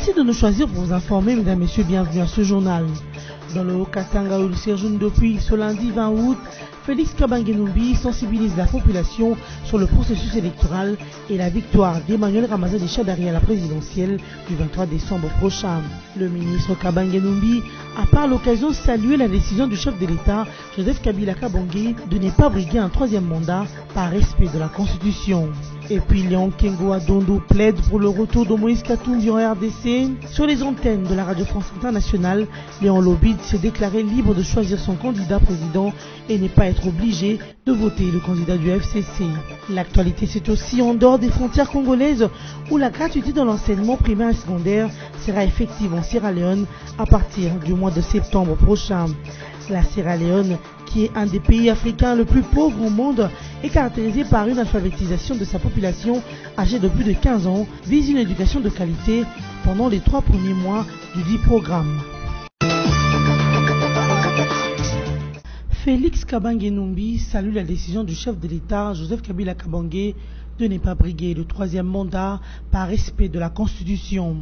Merci de nous choisir pour vous informer, mesdames et messieurs, bienvenue à ce journal. Dans le Haut-Katanga où il séjourne depuis ce lundi 20 août, Félix Kabange Numbi sensibilise la population sur le processus électoral et la victoire d'Emmanuel Ramazani Shadari à la présidentielle du 23 décembre prochain. Le ministre Kabange Numbi a par l'occasion salué la décision du chef de l'État, Joseph Kabila Kabange, de ne pas briguer un troisième mandat par respect de la Constitution. Et puis Léon Kengo Adondo plaide pour le retour de Moïse Katumbi en RDC. Sur les antennes de la Radio France Internationale, Léon Lobit s'est déclaré libre de choisir son candidat président et n'est pas être obligé de voter le candidat du FCC. L'actualité, c'est aussi en dehors des frontières congolaises où la gratuité dans l'enseignement primaire et secondaire sera effective en Sierra Leone à partir du mois de septembre prochain. La Sierra Leone, qui est un des pays africains le plus pauvre au monde, est caractérisée par une alphabétisation de sa population âgée de plus de 15 ans, vise une éducation de qualité pendant les 3 premiers mois du dit programme. Félix Kabange Numbi salue la décision du chef de l'État, Joseph Kabila Kabange, de ne pas briguer le troisième mandat par respect de la Constitution.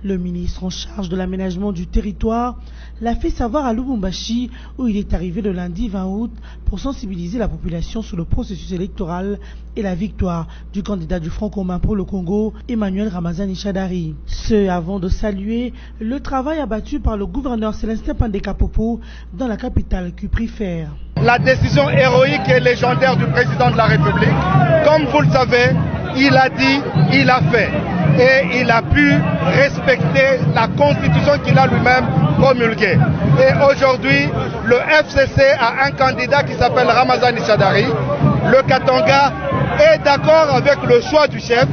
Le ministre en charge de l'aménagement du territoire l'a fait savoir à Lubumbashi où il est arrivé le lundi 20 août pour sensibiliser la population sur le processus électoral et la victoire du candidat du Front commun pour le Congo, Emmanuel Ramazani Shadari. Ce avant de saluer le travail abattu par le gouverneur Célestin Pandeka Popo dans la capitale cuprifère. La décision héroïque et légendaire du président de la République, comme vous le savez, il a dit, il a fait. Et il a pu respecter la constitution qu'il a lui-même promulguée. Et aujourd'hui, le FCC a un candidat qui s'appelle Ramazani Shadari. Le Katanga est d'accord avec le choix du chef.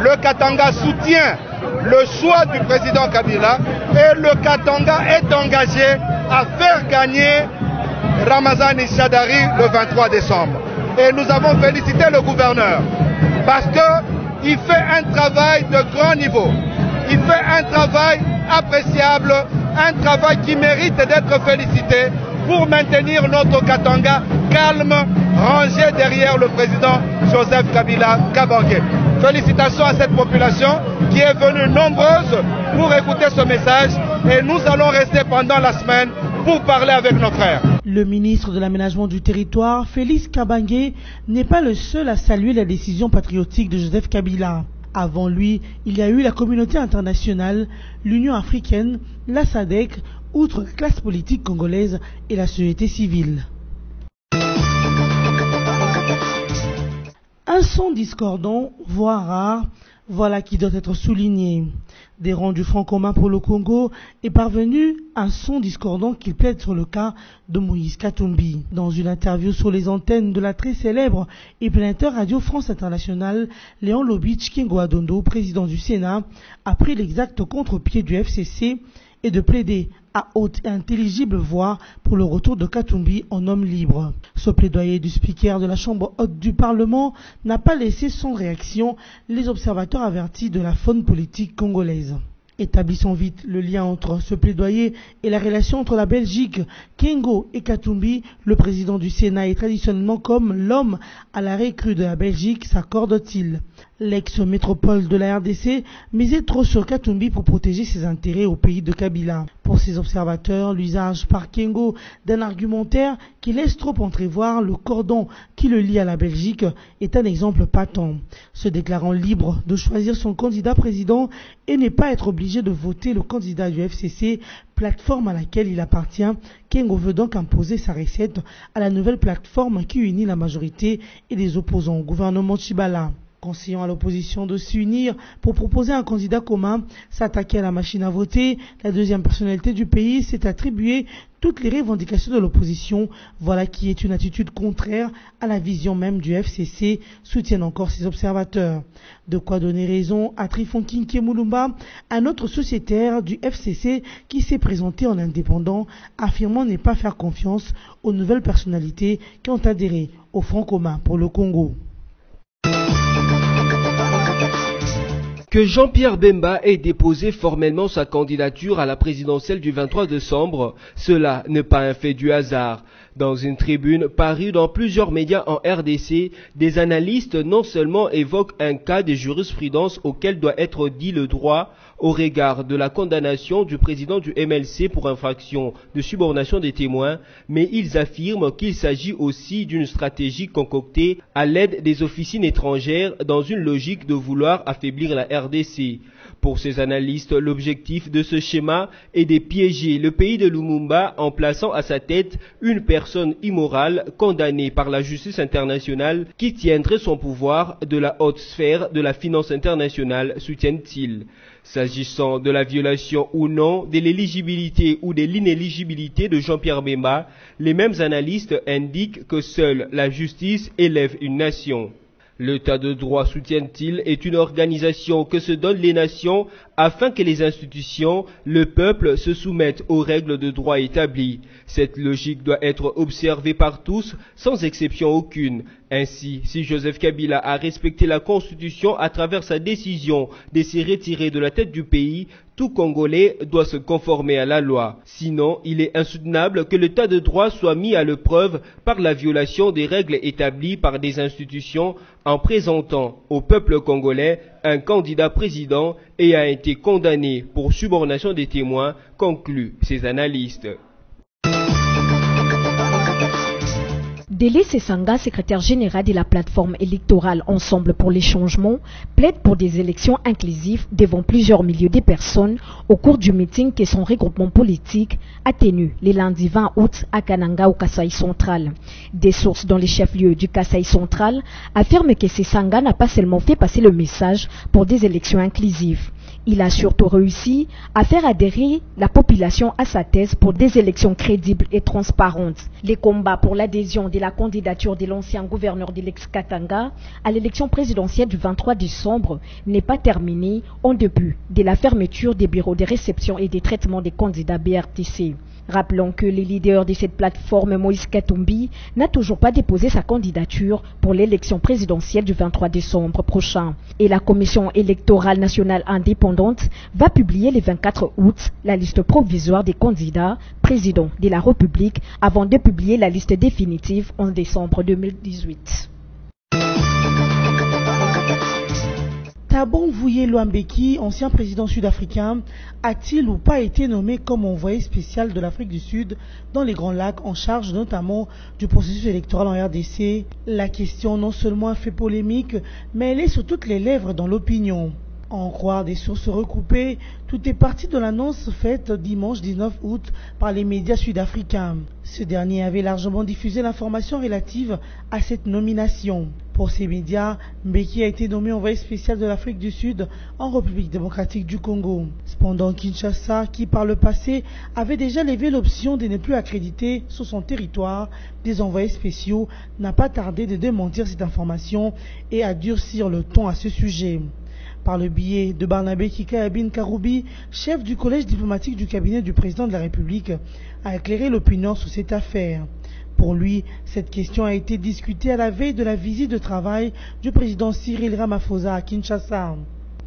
Le Katanga soutient le choix du président Kabila. Et le Katanga est engagé à faire gagner Ramazani Shadari le 23 décembre. Et nous avons félicité le gouverneur parce qu'il fait un travail de grand niveau. Il fait un travail appréciable, un travail qui mérite d'être félicité pour maintenir notre Katanga calme, rangé derrière le président Joseph Kabila Kabange. Félicitations à cette population qui est venue nombreuse pour écouter ce message et nous allons rester pendant la semaine pour parler avec nos frères. Le ministre de l'aménagement du territoire, Félix Kabange, n'est pas le seul à saluer la décision patriotique de Joseph Kabila. Avant lui, il y a eu la communauté internationale, l'Union africaine, la SADC, outre la classe politique congolaise et la société civile. Un son discordant, voire rare, voilà qui doit être souligné. Des rangs du Front commun pour le Congo est parvenu un son discordant qui plaide sur le cas de Moïse Katumbi. Dans une interview sur les antennes de la très célèbre et planétaire Radio France Internationale, Léon Lobit Kengo Adondo, président du Sénat, a pris l'exact contre-pied du FCC et de plaider à haute et intelligible voix pour le retour de Katumbi en homme libre. Ce plaidoyer du speaker de la Chambre haute du Parlement n'a pas laissé sans réaction les observateurs avertis de la faune politique congolaise. Établissons vite le lien entre ce plaidoyer et la relation entre la Belgique, Kengo et Katumbi. Le président du Sénat est traditionnellement comme l'homme à la récrue de la Belgique, s'accorde-t-il. L'ex-métropole de la RDC misait trop sur Katumbi pour protéger ses intérêts au pays de Kabila. Pour ces observateurs, l'usage par Kengo d'un argumentaire qui laisse trop entrevoir le cordon qui le lie à la Belgique est un exemple patent. Se déclarant libre de choisir son candidat président et ne pas être obligé de voter le candidat du FCC, plateforme à laquelle il appartient, Kengo veut donc imposer sa recette à la nouvelle plateforme qui unit la majorité et les opposants au gouvernement Tshibala. Conseillant à l'opposition de s'unir pour proposer un candidat commun, s'attaquer à la machine à voter, la deuxième personnalité du pays s'est attribuée toutes les revendications de l'opposition. Voilà qui est une attitude contraire à la vision même du FCC, soutiennent encore ses observateurs. De quoi donner raison à Trifonkinke Mulumba, un autre sociétaire du FCC qui s'est présenté en indépendant, affirmant ne pas faire confiance aux nouvelles personnalités qui ont adhéré au Front commun pour le Congo. Que Jean-Pierre Bemba ait déposé formellement sa candidature à la présidentielle du 23 décembre, cela n'est pas un fait du hasard. Dans une tribune parue dans plusieurs médias en RDC, des analystes non seulement évoquent un cas de jurisprudence auquel doit être dit le droit au regard de la condamnation du président du MLC pour infraction de subornation des témoins, mais ils affirment qu'il s'agit aussi d'une stratégie concoctée à l'aide des officines étrangères dans une logique de vouloir affaiblir la RDC. Pour ces analystes, l'objectif de ce schéma est de piéger le pays de Lumumba en plaçant à sa tête une personne immorale condamnée par la justice internationale qui tiendrait son pouvoir de la haute sphère de la finance internationale, soutiennent-ils. S'agissant de la violation ou non de l'éligibilité ou de l'inéligibilité de Jean-Pierre Bemba, les mêmes analystes indiquent que seule la justice élève une nation. L'État de droit, soutiennent-ils, est une organisation que se donnent les nations afin que les institutions, le peuple, se soumettent aux règles de droit établies. Cette logique doit être observée par tous, sans exception aucune. Ainsi, si Joseph Kabila a respecté la Constitution à travers sa décision de se retirer de la tête du pays, tout Congolais doit se conformer à la loi. Sinon, il est insoutenable que l'État de droit soit mis à l'épreuve par la violation des règles établies par des institutions en présentant au peuple congolais un candidat président et a été condamné pour subornation des témoins, concluent ces analystes. Délé Sessanga, secrétaire général de la plateforme électorale Ensemble pour les changements, plaide pour des élections inclusives devant plusieurs milliers de personnes au cours du meeting que son regroupement politique a tenu le lundi 20 août à Kananga au Kasaï central. Des sources dans les chefs-lieux du Kasaï central affirment que Sessanga n'a pas seulement fait passer le message pour des élections inclusives. Il a surtout réussi à faire adhérer la population à sa thèse pour des élections crédibles et transparentes. Les combats pour l'adhésion de la candidature de l'ancien gouverneur de l'ex-Katanga à l'élection présidentielle du 23 décembre n'est pas terminé en début de la fermeture des bureaux de réception et de traitement des candidats BRTC. Rappelons que le leader de cette plateforme, Moïse Katumbi, n'a toujours pas déposé sa candidature pour l'élection présidentielle du 23 décembre prochain. Et la Commission électorale nationale indépendante va publier le 24 août la liste provisoire des candidats présidents de la République avant de publier la liste définitive en décembre 2018. Thabo Mvuyelo Mbeki, ancien président sud-africain, a-t-il ou pas été nommé comme envoyé spécial de l'Afrique du Sud dans les Grands Lacs en charge notamment du processus électoral en RDC? La question non seulement a fait polémique, mais elle est sur toutes les lèvres dans l'opinion. À en croire des sources recoupées, tout est parti de l'annonce faite dimanche 19 août par les médias sud-africains. Ce dernier avait largement diffusé l'information relative à cette nomination. Pour ces médias, Mbeki a été nommé envoyé spécial de l'Afrique du Sud en République démocratique du Congo. Cependant, Kinshasa, qui par le passé avait déjà levé l'option de ne plus accréditer sur son territoire des envoyés spéciaux, n'a pas tardé de démentir cette information et à durcir le ton à ce sujet. Par le biais de Barnabé Kikaabin Karoubi, chef du collège diplomatique du cabinet du président de la République, a éclairé l'opinion sur cette affaire. Pour lui, cette question a été discutée à la veille de la visite de travail du président Cyril Ramaphosa à Kinshasa.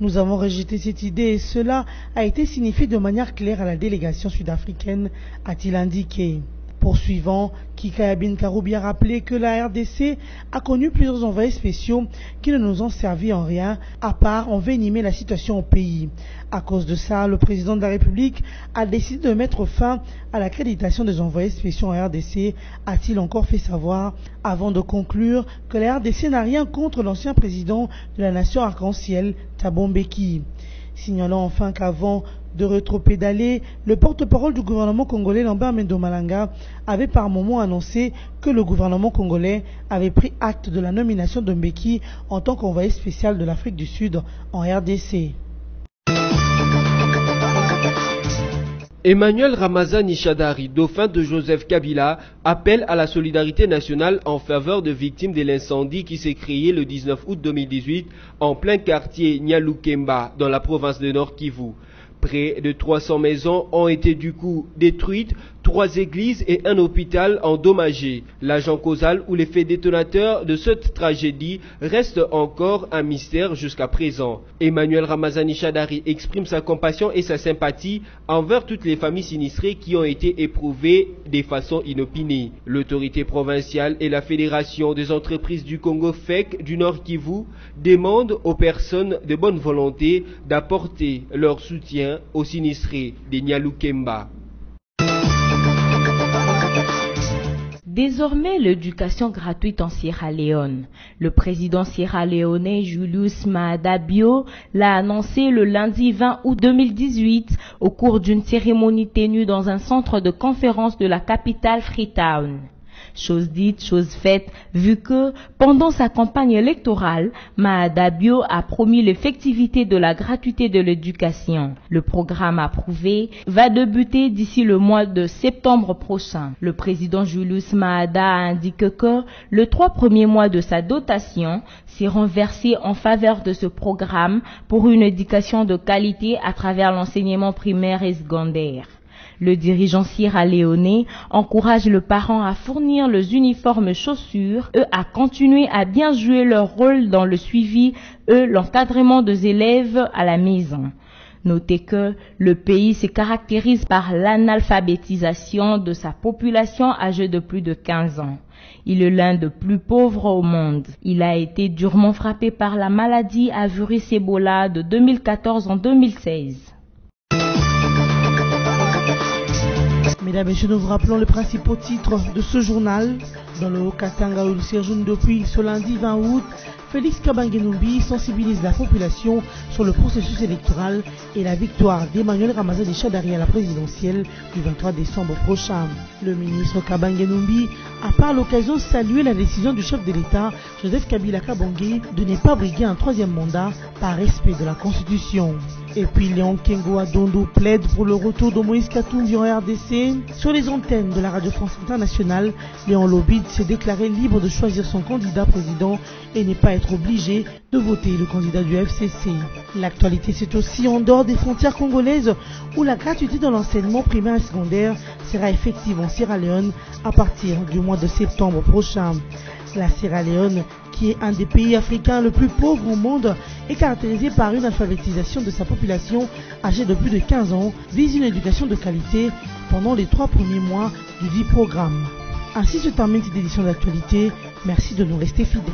Nous avons rejeté cette idée et cela a été signifié de manière claire à la délégation sud-africaine, a-t-il indiqué. Poursuivant, Kikaabin Karoubi a rappelé que la RDC a connu plusieurs envoyés spéciaux qui ne nous ont servi en rien, à part envenimer la situation au pays. À cause de ça, le président de la République a décidé de mettre fin à l'accréditation des envoyés spéciaux en RDC, a-t-il encore fait savoir, avant de conclure que la RDC n'a rien contre l'ancien président de la nation arc-en-ciel, Thabo Mbeki. Signalant enfin qu'avant de rétropédaler, le porte-parole du gouvernement congolais Lambert Mendo Malanga avait par moments annoncé que le gouvernement congolais avait pris acte de la nomination de Mbeki en tant qu'envoyé spécial de l'Afrique du Sud en RDC. Emmanuel Ramazani Shadari, dauphin de Joseph Kabila, appelle à la solidarité nationale en faveur de victimes de l'incendie qui s'est créé le 19 août 2018 en plein quartier Nyalukemba dans la province de Nord Kivu. Près de 300 maisons ont été du coup détruites, 3 églises et un hôpital endommagés. L'agent causal ou l'effet détonateur de cette tragédie reste encore un mystère jusqu'à présent. Emmanuel Ramazani Shadari exprime sa compassion et sa sympathie envers toutes les familles sinistrées qui ont été éprouvées de façon inopinée. L'autorité provinciale et la Fédération des entreprises du Congo FEC du Nord Kivu demandent aux personnes de bonne volonté d'apporter leur soutien aux sinistrés de Nyalukemba. Désormais, l'éducation gratuite en Sierra Leone. Le président sierra-léonais Julius Maada Bio l'a annoncé le lundi 20 août 2018 au cours d'une cérémonie tenue dans un centre de conférence de la capitale Freetown. Chose dite, chose faite, vu que, pendant sa campagne électorale, Maada Bio a promis l'effectivité de la gratuité de l'éducation. Le programme approuvé va débuter d'ici le mois de septembre prochain. Le président Julius Maada a indiqué que les 3 premiers mois de sa dotation seront versés en faveur de ce programme pour une éducation de qualité à travers l'enseignement primaire et secondaire. Le dirigeant sierra-léonais encourage le parent à fournir les uniformes chaussures et à continuer à bien jouer leur rôle dans le suivi et l'encadrement des élèves à la maison. Notez que le pays se caractérise par l'analphabétisation de sa population âgée de plus de 15 ans. Il est l'un des plus pauvres au monde. Il a été durement frappé par la maladie à virus Ebola de 2014 en 2016. Mesdames et messieurs, nous vous rappelons les principaux titres de ce journal. Dans le Haut-Katanga où il séjourne depuis ce lundi 20 août, Félix Kabange-Numbi sensibilise la population sur le processus électoral et la victoire d'Emmanuel Ramazani Shadari à la présidentielle du 23 décembre prochain. Le ministre Kabange-Numbi a par l'occasion salué la décision du chef de l'État, Joseph Kabila Kabange, de ne pas briguer un 3e mandat par respect de la Constitution. Et puis Léon Kengo Adondo plaide pour le retour de Moïse Katumbi en RDC. Sur les antennes de la Radio France Internationale, Léon Lobid s'est déclaré libre de choisir son candidat président et n'est pas être obligé de voter le candidat du FCC. L'actualité, c'est aussi en dehors des frontières congolaises où la gratuité dans l'enseignement primaire et secondaire sera effective en Sierra Leone à partir du mois de septembre prochain. La Sierra Leone, qui est un des pays africains le plus pauvre au monde, est caractérisée par une alphabétisation de sa population âgée de plus de 15 ans, vise une éducation de qualité pendant les 3 premiers mois du dit programme. Ainsi se termine cette édition d'actualité. Merci de nous rester fidèles.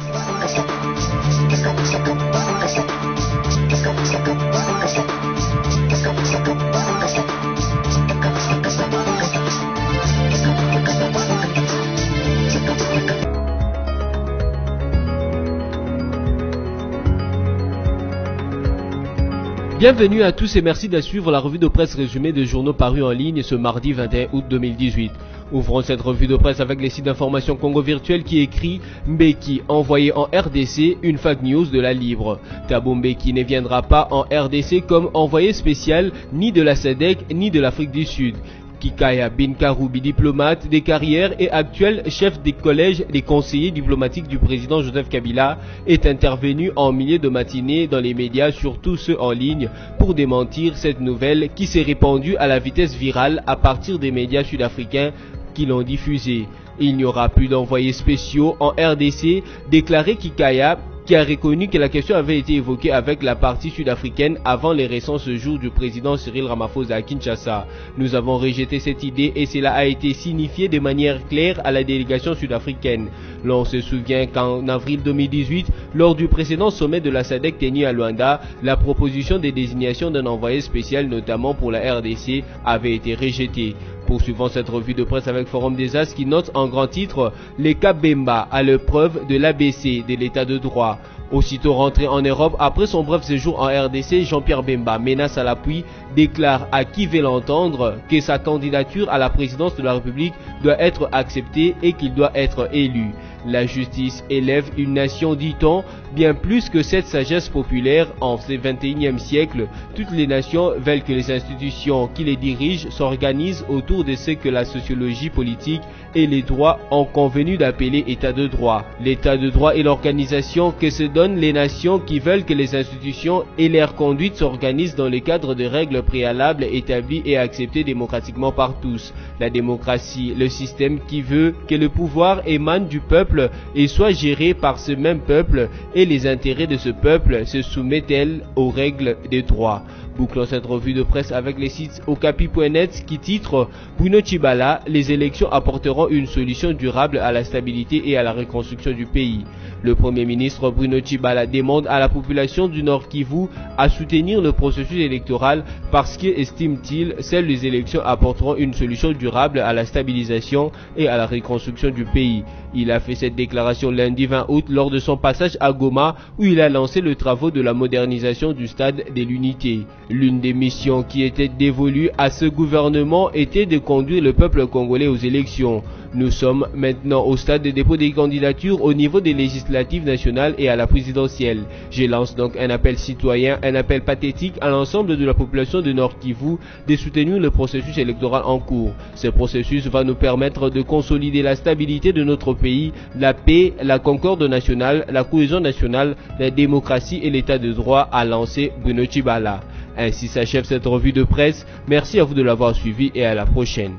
Bienvenue à tous et merci de suivre la revue de presse résumée des journaux parus en ligne ce mardi 21 août 2018. Ouvrons cette revue de presse avec les sites d'information Congo Virtuel qui écrit Mbeki envoyé en RDC, une fake news de la Libre. Thabo Mbeki ne viendra pas en RDC comme envoyé spécial ni de la SADC ni de l'Afrique du Sud. Kikaya Binkaroubi, diplomate des carrières et actuel chef des collèges des conseillers diplomatiques du président Joseph Kabila, est intervenu en milieu de matinée dans les médias, surtout ceux en ligne, pour démentir cette nouvelle qui s'est répandue à la vitesse virale à partir des médias sud-africains qui l'ont diffusée. Il n'y aura plus d'envoyés spéciaux en RDC, déclaré Kikaya, qui a reconnu que la question avait été évoquée avec la partie sud-africaine avant les récents séjours du président Cyril Ramaphosa à Kinshasa. Nous avons rejeté cette idée et cela a été signifié de manière claire à la délégation sud-africaine. L'on se souvient qu'en avril 2018, lors du précédent sommet de la SADC tenu à Luanda, la proposition de désignation d'un envoyé spécial, notamment pour la RDC, avait été rejetée. Poursuivons cette revue de presse avec Forum des As qui note en grand titre « Les cas Bemba à l'épreuve de l'ABC de l'état de droit ». Aussitôt rentré en Europe, après son bref séjour en RDC, Jean-Pierre Bemba, menace à l'appui, déclare à qui veut l'entendre que sa candidature à la présidence de la République doit être acceptée et qu'il doit être élu. La justice élève une nation, dit-on, bien plus que cette sagesse populaire. En ce 21e siècle, toutes les nations veulent que les institutions qui les dirigent s'organisent autour de ce que la sociologie politique et les droits ont convenu d'appeler état de droit. L'état de droit est l'organisation que se donnent les nations qui veulent que les institutions et leur conduite s'organisent dans le cadre de règles préalables établies et acceptées démocratiquement par tous. La démocratie, le système qui veut que le pouvoir émane du peuple et soit géré par ce même peuple, et les intérêts de ce peuple se soumettent-elles aux règles des droits. Bouclons cette revue de presse avec les sites okapi.net qui titre Bruno Tshibala, les élections apporteront une solution durable à la stabilité et à la reconstruction du pays. Le Premier ministre Bruno Tshibala demande à la population du Nord Kivu à soutenir le processus électoral parce qu'il estime-t-il seules les élections apporteront une solution durable à la stabilisation et à la reconstruction du pays. Il a fait cette déclaration lundi 20 août lors de son passage à Goma où il a lancé le travaux de la modernisation du stade de l'unité. L'une des missions qui était dévolue à ce gouvernement était de conduire le peuple congolais aux élections. Nous sommes maintenant au stade de dépôt des candidatures au niveau des législatives nationales et à la présidentielle. Je lance donc un appel citoyen, un appel pathétique à l'ensemble de la population de Nord Kivu de soutenir le processus électoral en cours. Ce processus va nous permettre de consolider la stabilité de notre pays, la paix, la concorde nationale, la cohésion nationale, la démocratie et l'état de droit, a lancé Bruno Tshibala. Ainsi s'achève cette revue de presse. Merci à vous de l'avoir suivi et à la prochaine.